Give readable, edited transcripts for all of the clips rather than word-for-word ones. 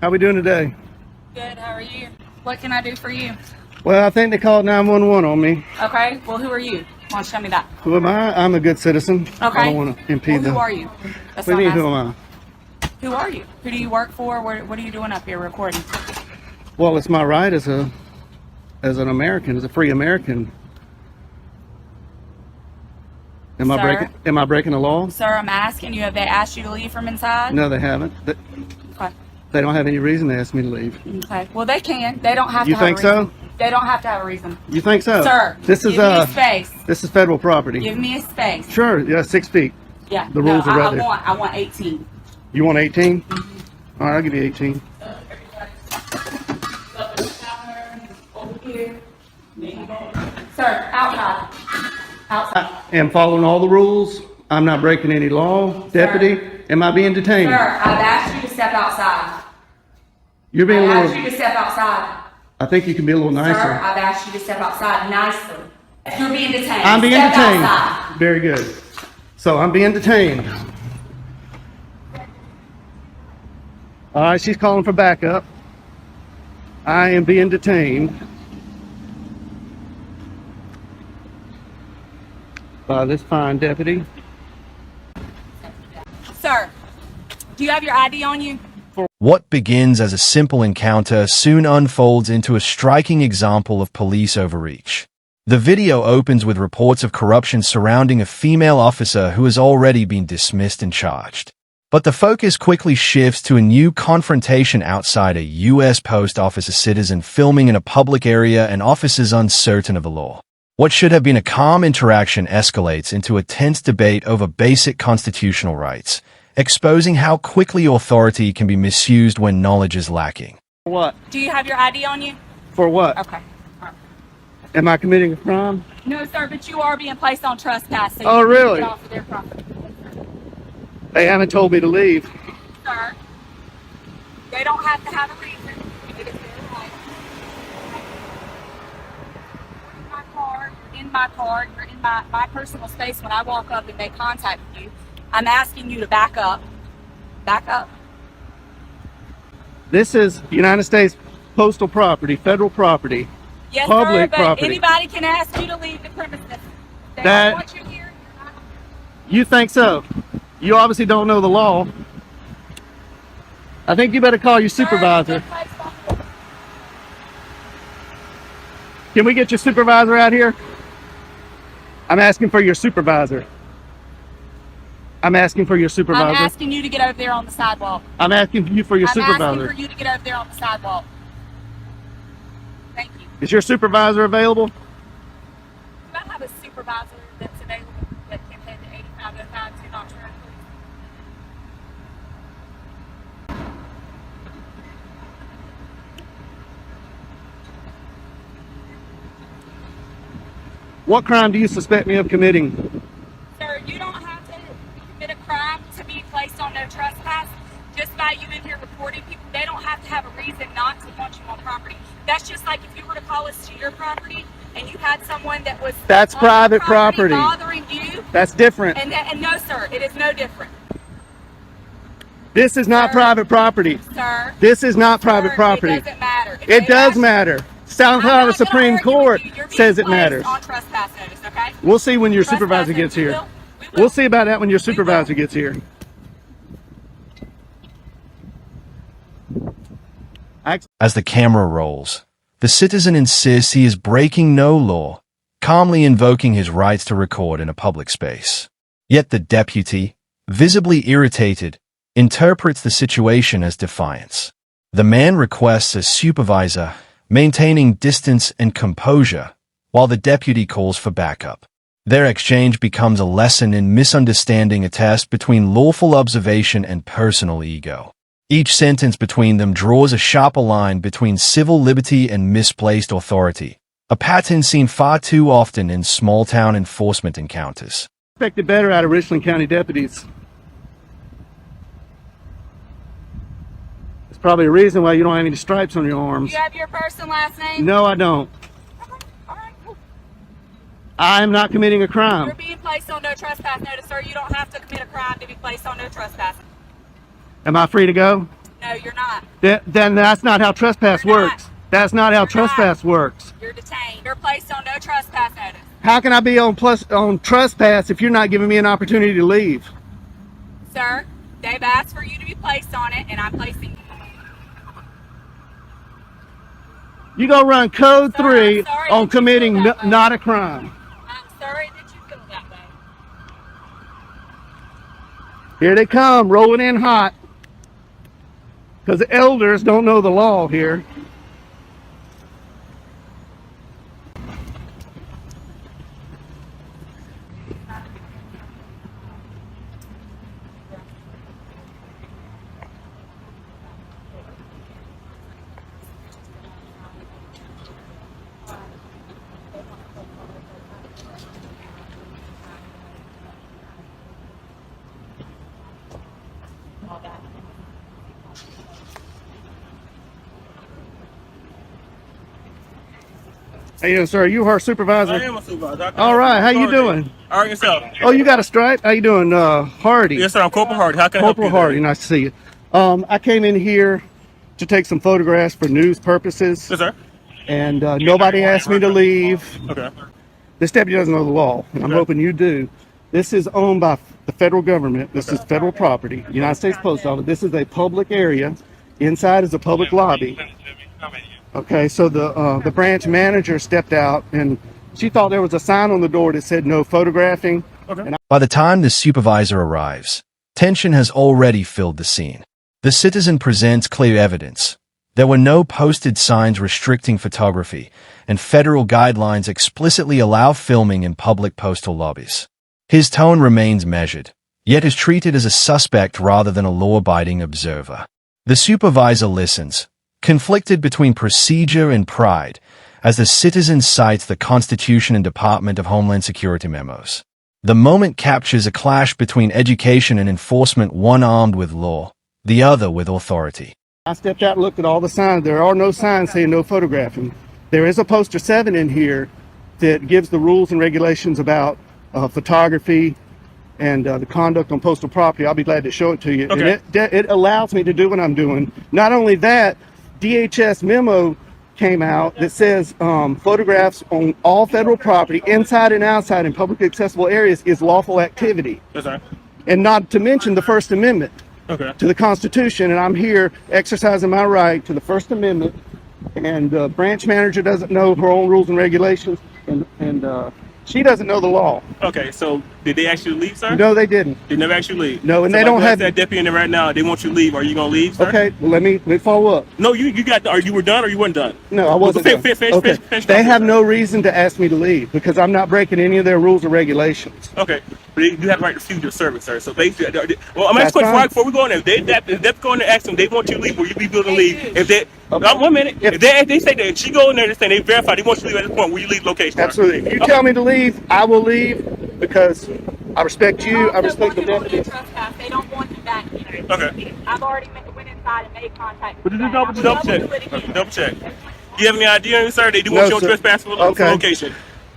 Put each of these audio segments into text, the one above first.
How we doing today? Good, how are you? What can I do for you? Well, I think they called 911 on me. Okay, well, who are you? Why don't you tell me that? Who am I? I'm a good citizen. Okay. I don't want to impede Well, who are you? That's What do you what mean, I'm who am I? asking. Who are you? Who do you work for? What are you doing up here recording? Well, it's my right as an American, as a free American. Am I breaking the law? Sir, I'm asking you, have they asked you to leave from inside? No, they haven't. Okay. They don't have any reason to ask me to leave. Okay. Well, they can. They don't have You to have think a reason. so? They don't have to have a reason. You think so? Sir, this is give me a space. This is federal property. Give me a space. Sure, yeah, 6 feet. Yeah. The rules are right there. I want 18. You want 18? All right, I'll give you 18. Sir, outside. Outside. I am following all the rules. I'm not breaking any law. Deputy, am I being detained? Sir, I've asked you to step outside. You're being a I've asked little... you to step outside. I think you can be a little nicer. Sir, I've asked you to step outside nicely. You're being detained. I'm being Step detained. outside. Very good. So I'm being detained. All right, she's calling for backup. I am being detained by this fine deputy. Sir, do you have your ID on you? What begins as a simple encounter soon unfolds into a striking example of police overreach. The video opens with reports of corruption surrounding a female officer who has already been dismissed and charged. But the focus quickly shifts to a new confrontation outside a U.S. post office, a citizen filming in a public area and officers uncertain of the law. What should have been a calm interaction escalates into a tense debate over basic constitutional rights, exposing how quickly authority can be misused when knowledge is lacking. For what? Do you have your ID on you? For what? Okay. All right. Am I committing a crime? No, sir, but you are being placed on trespass. So Oh, you need to really? get off of their property. They haven't told me to leave. Sir, they don't have to have a reason. It is their right. You're in my car, you're in my personal space. When I walk up and make contact with you, I'm asking you to back up. Back up. This is United States postal property, federal property, Yes, public sir, but property. anybody can ask you to leave the premises. They That- don't want you here. You're not. You think so? You obviously don't know the law. I think you better call your supervisor. Can we get your supervisor out here? I'm asking for your supervisor. I'm asking for your I'm supervisor. asking you to get over there on the sidewalk. I'm asking you for your I'm supervisor. asking for you to get over there on the sidewalk. Thank you. Is your supervisor available? Do I have a supervisor that's available that can head to 8505 to Notch Road, please? What crime do you suspect me of committing? Sir, you don't have to commit a crime to be placed on no trespass. Just by you in here reporting people, they don't have to have a reason not to want you on property. That's just like if you were to call us to your property and you had someone that was That's on private your property. bothering you. That's different. And no, sir, it is no different. This is not Sir. private property. Sir. This is not Sir, private property. It doesn't matter. If It they does ask you- matter. South I'm Carolina not gonna Supreme argue with Court you. You're being says it placed matters. on trespass notice, okay? We'll see when your Trespass supervisor notice. gets We here. will. We will. We'll see about that when your supervisor gets here. As the camera rolls, the citizen insists he is breaking no law, calmly invoking his rights to record in a public space. Yet the deputy, visibly irritated, interprets the situation as defiance. The man requests a supervisor, maintaining distance and composure, while the deputy calls for backup. Their exchange becomes a lesson in misunderstanding, a test between lawful observation and personal ego. Each sentence between them draws a sharper line between civil liberty and misplaced authority, a pattern seen far too often in small-town enforcement encounters. Expected better out of Richland County deputies. There's probably a reason why you don't have any stripes on your arms. You have your first and last name? No, I don't. Okay. All right, cool. I am not committing a You're crime. being placed on no trespass notice, sir. You don't have to commit a crime to be placed on no trespass. Am I free to go? No, you're not. Then that's not how trespass You're not. works. That's not how You're trespass works. You're detained. You're placed on no trespass notice. How can I be on trespass if you're not giving me an opportunity to leave? Sir, they've asked for you to be placed on it, and I'm placing you. You go run code Sir, 3 I'm sorry on that you committing feel that way. not a crime. I'm sorry that you feel that way. Here they come, rolling in hot. Because the elders don't know the law here. How you doing, sir? Are you our supervisor? I am a supervisor. All right, how you doing? All right, yourself. Oh, you got a stripe? How you doing, Hardy? Yes, sir. I'm Corporal Hardy. How can I help Corporal you? Hardy, nice to see you. I came in here to take some photographs for news purposes, Yes, sir. and nobody asked me to leave. Okay. This deputy doesn't know the law, and I'm Okay. hoping you do. This is owned by the federal government. This is federal property, United States Post Office. This is a public area. Inside is a public lobby. Okay, so the branch manager stepped out, and she thought there was a sign on the door that said no photographing. Okay. By the time the supervisor arrives, tension has already filled the scene. The citizen presents clear evidence. There were no posted signs restricting photography, and federal guidelines explicitly allow filming in public postal lobbies. His tone remains measured, yet is treated as a suspect rather than a law-abiding observer. The supervisor listens, conflicted between procedure and pride, as the citizen cites the Constitution and Department of Homeland Security memos. The moment captures a clash between education and enforcement, one armed with law, the other with authority. I stepped out and looked at all the signs. There are no signs saying no photographing. There is a poster 7 in here that gives the rules and regulations about photography and the conduct on postal property. I'll be glad to show it to you. Okay. And it allows me to do what I'm doing. Not only that, DHS memo came out that says photographs on all federal property, inside and outside in publicly accessible areas, is lawful activity. Yes, sir. And not to mention the First Amendment Okay. to the Constitution, and I'm here exercising my right to the First Amendment, and the branch manager doesn't know her own rules and regulations, and she doesn't know the law. Okay. So, did they actually leave, sir? No, they didn't. They never actually leave. No, and So they if I don't go ask have- that deputy in there right now. They want you to leave. Are you gonna leave, sir? Okay, well, let me follow up. No, you got. Are you were done or you weren't done? No, I wasn't Finish, done. finish, Okay, finish they off, have sir. no reason to ask me to leave because I'm not breaking any of their rules or regulations. Okay, but you have the right to refuse your service, sir. So basically, well, I'm That's asking a question fine. before we go in there. If they go in there, ask them, they want you to leave, will you be willing to leave? If they, Okay. 1 minute, If- if they say that she go in there and say they verify, they want you to leave at this point, will you leave location? sir? Absolutely. If you Okay. tell me to leave, I will leave because I respect you. I Also, respect the want you on no deputy. trespass. They don't want you back here. Okay. I've already went inside and made contact. But with just you. I double will check. do it again. Double check. Do you have any idea, sir? They do No, want you on sir. trespass for Okay. location.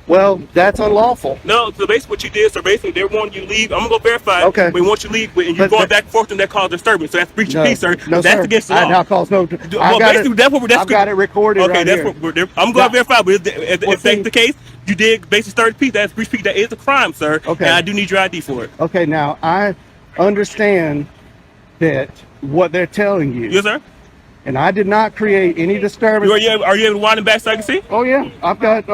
Well, that's unlawful. No, so basically what you did, so basically they want you to leave. I'm gonna go verify. Okay. But once you leave, and you're But- going back and forth, and that causes disturbance. So that's breach No, of peace, sir. no, That's sir. against the law. I'll cause no. Well, I've got basically, it. that's what we're. That's I've got it recorded Okay, right that's here. what we're. I'm going to verify, but if Well, that's see- the case, you did basically start peace. That's breach of peace. That is a crime, sir. Okay. And I do need your ID for it. Okay, now I understand that what they're telling you, Yes, sir. and I did not create any disturbance. Are you able to wind it back so I can see? Oh yeah, I've got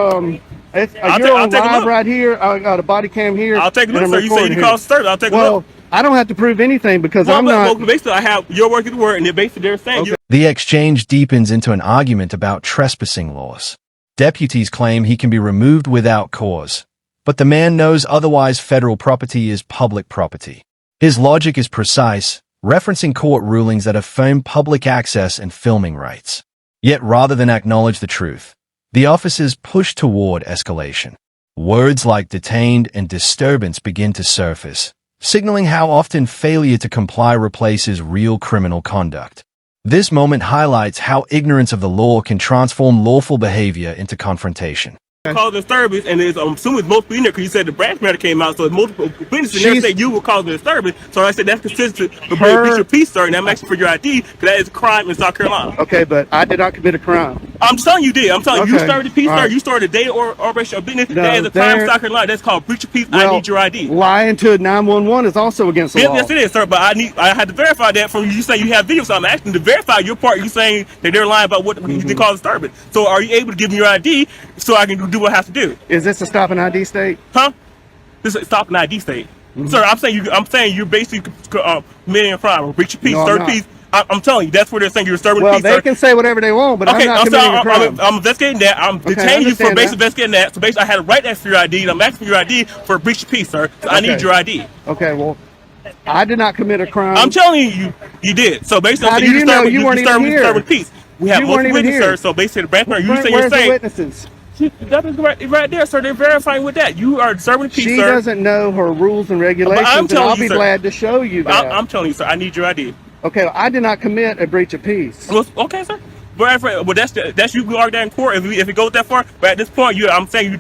it's, I'll you're take- on I'll take a live look. right here. I got a body cam here. I'll take a and look, I'm sir. You say recording you here. cause disturbance. I'll take a Well, look. I don't have to prove anything because Well, I'm but- not. well, basically, I have your word to the word, and they're basically they're saying you. The exchange deepens into an argument about trespassing laws. Deputies claim he can be removed without cause, but the man knows otherwise federal property is public property. His logic is precise, referencing court rulings that affirm public access and filming rights. Yet rather than acknowledge the truth, the officers push toward escalation. Words like detained and disturbance begin to surface, signaling how often failure to comply replaces real criminal conduct. This moment highlights how ignorance of the law can transform lawful behavior into confrontation. Cause disturbance, and I'm assuming most people in there because you said the branch matter came out, so multiple witnesses in there say you will cause disturbance. So I said that's consistent with breach of peace, sir, and I'm asking for your ID because that is a crime in South Carolina. Okay, but I did not commit a crime. I'm telling you did. I'm telling you, you Okay. started the peace, All sir. right. You started a day or operation of business. No, That is a crime in there- South Carolina. That's called breach of peace. Well, I need your ID. Lying to 911 is also against the law. Yes, it is, sir. But I had to verify that from you saying you have video. So I'm asking to verify your part. You saying that they're lying about what they cause disturbance. So are you able to give me your ID so I can do what I have to do? Is this a stop and ID state? Huh? This is stop an ID state. Sir, I'm saying you're basically committing a crime or breach of peace, No, I'm third not. peace. I'm telling you, that's where they're saying you're disturbing Well, peace, they sir. can say whatever they want, but Okay, I'm not I'm committing a sorry. crime. I'm investigating that. I'm Okay, I detaining you for understand basically that. investigating that. So basically, I had a right to ask for your ID, and I'm asking for your ID for a breach of peace, sir. So I need Okay. your ID. Okay, well, I did not commit a crime. I'm telling you, you did. So basically, How I'm do saying you know? You weren't even here. disturbing peace. We have You weren't multiple even witnesses, here. sir. So basically, the branch manager, you saying Where's you're the saying witnesses? that is right there, sir. They're verifying with that. You are disturbing peace, She sir. doesn't know her rules and regulations, and telling I'll you, be sir. glad to show you that. I'm telling you, sir. I need your ID. Okay, I did not commit a breach of peace. Well, okay, sir. But that's you can argue that in court if it goes that far. But at this point, I'm saying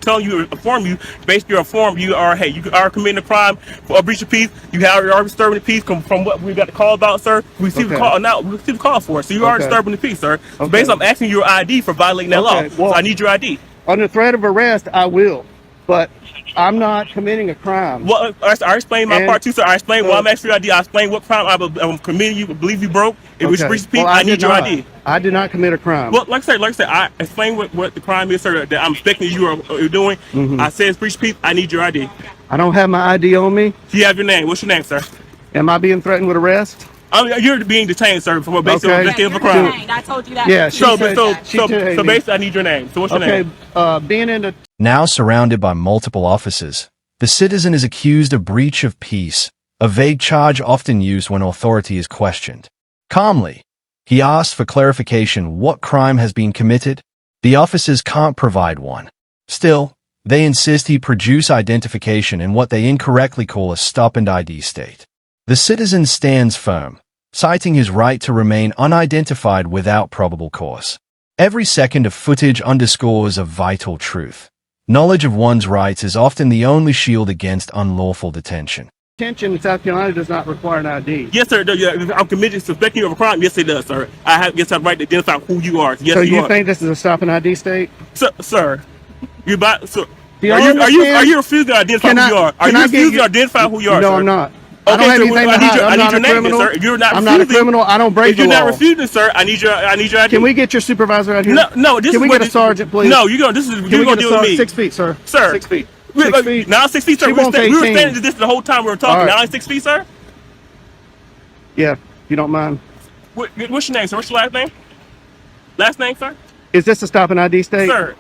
basically inform you are committing a crime for a breach of peace. You are disturbing the peace from what we got the call about, sir. We received Okay. a call now. We received a call for it. So you are Okay. disturbing the peace, sir. So Okay. basically, I'm asking your ID for violating that law. Okay, well- So I need your ID. Under threat of arrest, I will, but I'm not committing a crime. Well, I explained my And part too, sir. I explained why so- I'm asking for your ID. I explained what crime I'm committing. You believe you broke. It was Okay. breach of peace. Well, I did need your not. ID. I did not commit a crime. Well, like I said, I explained what the crime is, sir, that I'm expecting you are doing. I said it's breach of peace. I need your ID. I don't have my ID on me. Do you have your name? What's your name, sir? Am I being threatened with arrest? You're being detained, sir, for basically Okay. investigating You're a crime. detained. I told you that. Yeah, she So, said- so, she so, detained so me. basically, I need your name. So what's your Okay, name? being in the Now surrounded by multiple officers, the citizen is accused of breach of peace, a vague charge often used when authority is questioned. Calmly, he asks for clarification what crime has been committed. The officers can't provide one. Still, they insist he produce identification in what they incorrectly call a stop and ID state. The citizen stands firm, citing his right to remain unidentified without probable cause. Every second of footage underscores a vital truth. Knowledge of one's rights is often the only shield against unlawful detention. detention in South Carolina does not require an ID. Yes, sir. I'm committed to suspecting you of a crime. Yes, it does, sir. I have the right to identify who you are. Yes, So you you are. think this is a stop and ID state? Sir, you about so. Do you Are you understand? refusing to identify Can who I- you are? Are can you I get refusing you- to identify who you are, No, sir? I'm not. I don't Okay, have so anything to I need hide. your, I'm I need not your a name, criminal. then, sir. You're not I'm not a refusing. criminal. I don't break If you're the not law. refusing, sir, I need your ID. Can we get your supervisor out here? No. This Can is we what get a sergeant, please? No, you're gonna. This is Can you're we gonna get a deal with sergeant? me, 6 feet, sir. sir. 6 feet. We- 6 feet. Now 6 feet, sir. She We were won't standing change. this the whole time we were talking. All right. Now 6 feet, sir. Yeah, if you don't mind. What's your name, sir? What's your last name? Last name, sir. Is this a stop and ID state? Sir,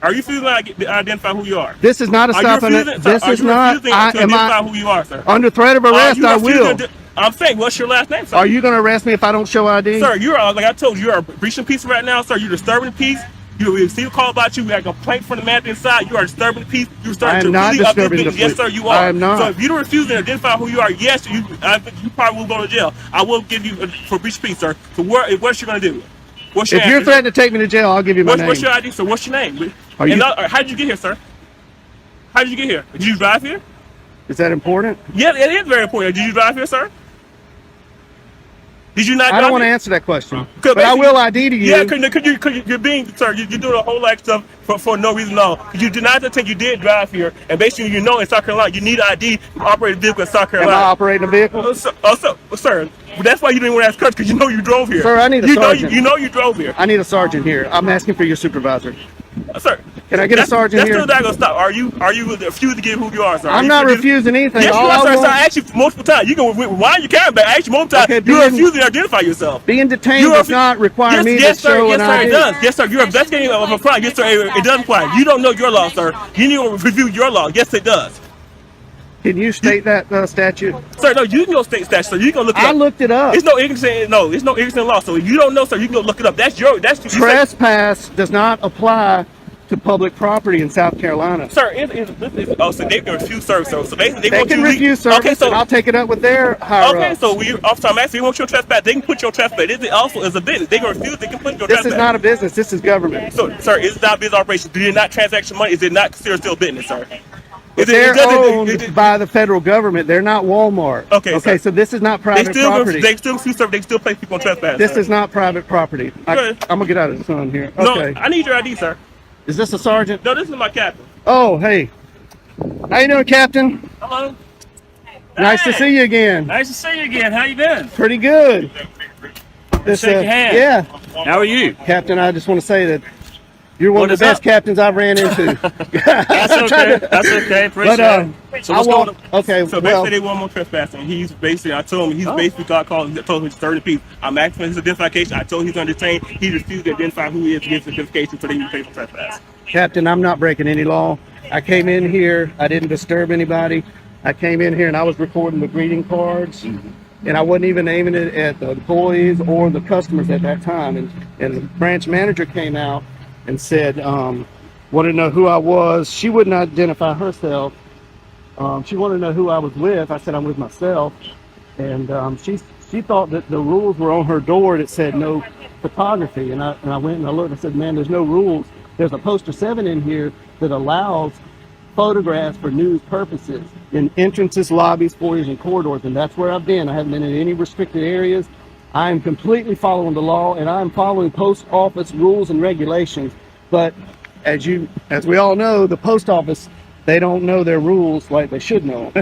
are you refusing to identify who you are? This is not a Are you stop and refusing, sir, this are is you not. refusing I to am identify I who you are, sir? under threat of Are arrest. you I refusing will. I'm saying, what's your last name, sir? Are you going to arrest me if I don't show ID? Sir, you are, like I told you, you are breaching peace right now, sir. You're disturbing the peace. You receive a call about you. We had a complaint from the man inside. You are disturbing the peace. You're I starting am to not really up this disturbing the business. Yes, peace. sir, you are. I am not. So if you don't refuse to identify who you are, yes, you probably will go to jail. I will give you for breach of peace, sir. So what's you gonna do? What's your If you're answer? threatening to take me to jail, I'll give you my name. What's your ID, sir? What's your name? Are you- how did you get here, sir? How did you get here? Did you drive here? Is that important? Yeah, it is very important. Did you drive here, sir? Did you not? I don't drive want to here? answer that question. 'Cause But I basically- will ID to you. Yeah, you're being, sir, you're doing a whole lot of stuff for no reason at all. You denied the thing you did drive here, and basically you know in South Carolina you need an ID to operate a vehicle in South Am I Carolina. operating a vehicle? Sir, that's why you didn't want to ask questions because you know you drove here. Sir, I need a sergeant. You know you drove here. I need a sergeant here. I'm asking for your supervisor. Sir, Can I get a sergeant that's here? still not gonna stop. Are you refusing to give who you are, sir? Are I'm you not refusing- refusing anything. Yes, you All are, I sir. want, So I asked you multiple times. You can rewind your camera back. I asked you multiple times. Okay, You're being- refusing to identify yourself. being detained You are does not require me yes, to sir, show yes, an sir, ID. it does. Yes, sir. You're investigating of a crime. Yes, sir. It does apply. You don't know your law, sir. You need to review your law. Yes, it does. Can you state that statute? Sir, no, you can go state statute, sir. You can look it I up. looked it up. It's no ignorance in law. So if you don't know, sir, you can go look it up. That's you said- Trespass does not apply to public property in South Carolina. Sir, oh, so they can refuse service. So basically, They want can you refuse service, Okay, so and I'll take it up with their higher okay, ups. so officer, I'm asking, you want your trespass? They can put your trespass. This also is a business. They can refuse. They can put your This trespass. is not a business. This is government. So, sir, it's not business operation. Do you not transaction money? Is it not considered still business, sir? They're owned by the federal government. They're not Walmart. Okay, sir. So this is not private property. They still sue, sir. They still place people on trespass. This sir. is not private property. I'm gonna get out of the sun here. Okay. No, I need your ID, sir. Is this a sergeant? No, this is my captain. Oh, hey. How you doing, Captain? Hello. Nice to see you again. Nice to see you again. How you been? Pretty good. This, Shake your hand. Yeah. How are you? Captain, I just want to say that you're one What of the is best up? captains I've ran into. That's okay. That's okay. Appreciate it. So what's going on? Okay, So well, basically, they want more trespassing. He's basically, I told him, basically got called, told him to stir the peace. I'm asking for his identification. I told him he's undertained. He refused to identify who he is to get his identification, so they can pay for trespass. Captain, I'm not breaking any law. I came in here. I didn't disturb anybody. I came in here and I was recording the greeting cards. And I wasn't even aiming it at the employees or the customers at that time. And the branch manager came out and said, wanted to know who I was. She wouldn't identify herself. She wanted to know who I was with. I said, I'm with myself. And she thought that the rules were on her door that said no photography. And I went and I looked and I said, man, there's no rules. There's a poster 7 in here that allows photographs for news purposes in entrances, lobbies, foyers, and corridors. And that's where I've been. I haven't been in any restricted areas. I am completely following the law, and I'm following post office rules and regulations. But as we all know, the post office, they don't know their rules like they should know.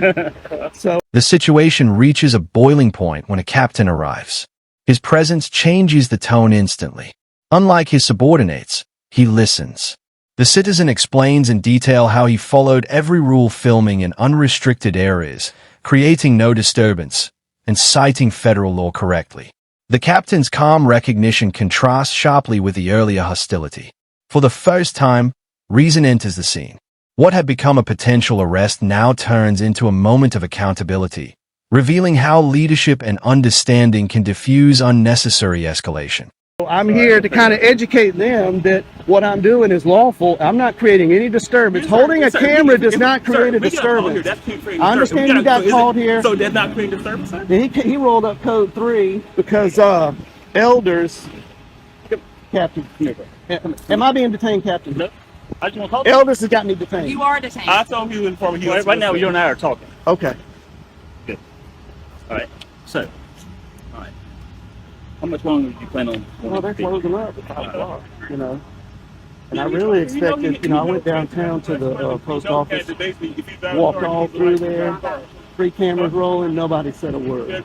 So The situation reaches a boiling point when a captain arrives. His presence changes the tone instantly. Unlike his subordinates, he listens. The citizen explains in detail how he followed every rule, filming in unrestricted areas, creating no disturbance, and citing federal law correctly. The captain's calm recognition contrasts sharply with the earlier hostility. For the first time, reason enters the scene. What had become a potential arrest now turns into a moment of accountability, revealing how leadership and understanding can diffuse unnecessary escalation. I'm here to kind of educate them that what I'm doing is lawful. I'm not creating any disturbance. Holding a camera does not create a disturbance. I understand you got called here. So that's not creating disturbance, sir? He rolled up code 3 because elders. Captain, am I being detained, Captain? No. I just want to talk. Elders has got me detained. You are detained. I told him he was informing you. Right now, you and I are talking. Okay. Good. All right. So, all right. How much longer do you plan on? Well, they're closing up at 5 o'clock, you know. And I really expected, I went downtown to the post office, walked all through there, 3 cameras rolling, nobody said a word.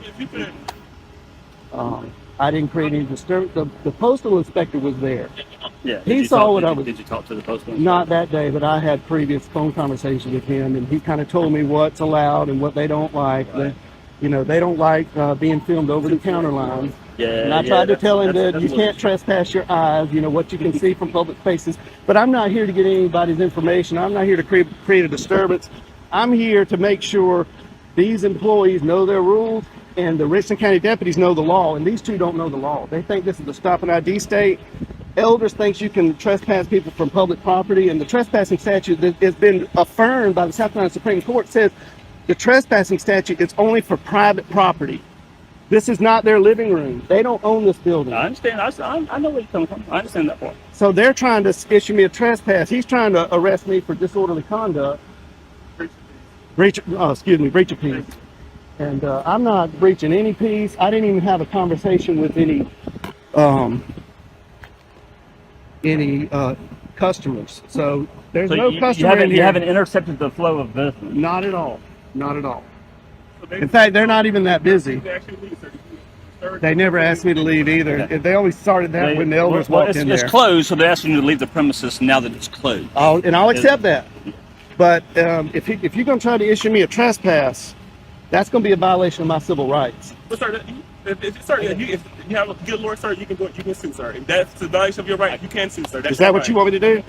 I didn't create any disturbance. The postal inspector was there. Yeah. He saw what I was. Did you talk to the postal? Not that day, but I had previous phone conversations with him, and he kind of told me what's allowed and what they don't like. Right. They don't like being filmed over the counter lines. Yeah. And I tried to tell him that you can't trespass your eyes, what you can see from public spaces. But I'm not here to get anybody's information. I'm not here to create a disturbance. I'm here to make sure these employees know their rules and the Richland County deputies know the law. And these two don't know the law. They think this is a stop and ID state. Elders thinks you can trespass people from public property, and the trespassing statute that has been affirmed by the South Carolina Supreme Court says the trespassing statute is only for private property. This is not their living room. They don't own this building. I understand. I know where you're coming from. I understand that part. So they're trying to issue me a trespass. He's trying to arrest me for disorderly conduct. Breach of peace. And I'm not breaching any peace. I didn't even have a conversation with any customers. So there's no customer in here. You haven't intercepted the flow of business. Not at all. Not at all. In fact, they're not even that busy. They never asked me to leave either. Okay. They always started that when the elders walked in there. It's closed, so they're asking you to leave the premises now that it's closed. I'll accept that. But if you're going to try to issue me a trespass, that's going to be a violation of my civil rights. But sir, if you have a good lawyer, sir, you can sue, sir. If that's a violation of your right, you can sue, sir. That's Is that your what right. you want me to do?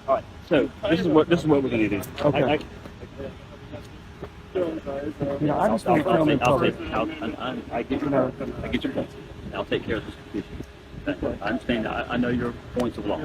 All right. So this is what we're going to do. Okay. You know, I just want to tell them I get your point. I get your point. I'll take care of this issue. I understand. I know your points of law.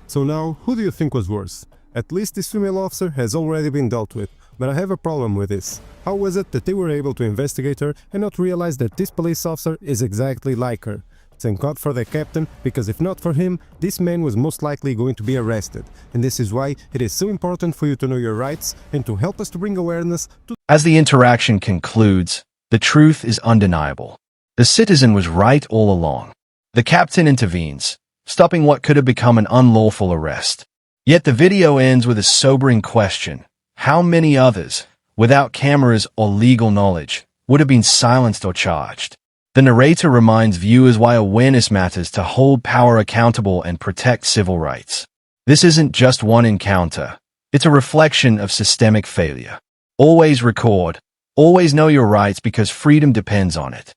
So now, who do you think was worse? At least this female officer has already been dealt with, but I have a problem with this. How was it that they were able to investigate her and not realize that this police officer is exactly like her? Thank God for the captain, because if not for him, this man was most likely going to be arrested. And this is why it is so important for you to know your rights and to help us to bring awareness to... As the interaction concludes, the truth is undeniable. The citizen was right all along. The captain intervenes, stopping what could have become an unlawful arrest. Yet the video ends with a sobering question. How many others, without cameras or legal knowledge, would have been silenced or charged? The narrator reminds viewers why awareness matters to hold power accountable and protect civil rights. This isn't just one encounter. It's a reflection of systemic failure. Always record. Always know your rights because freedom depends on it.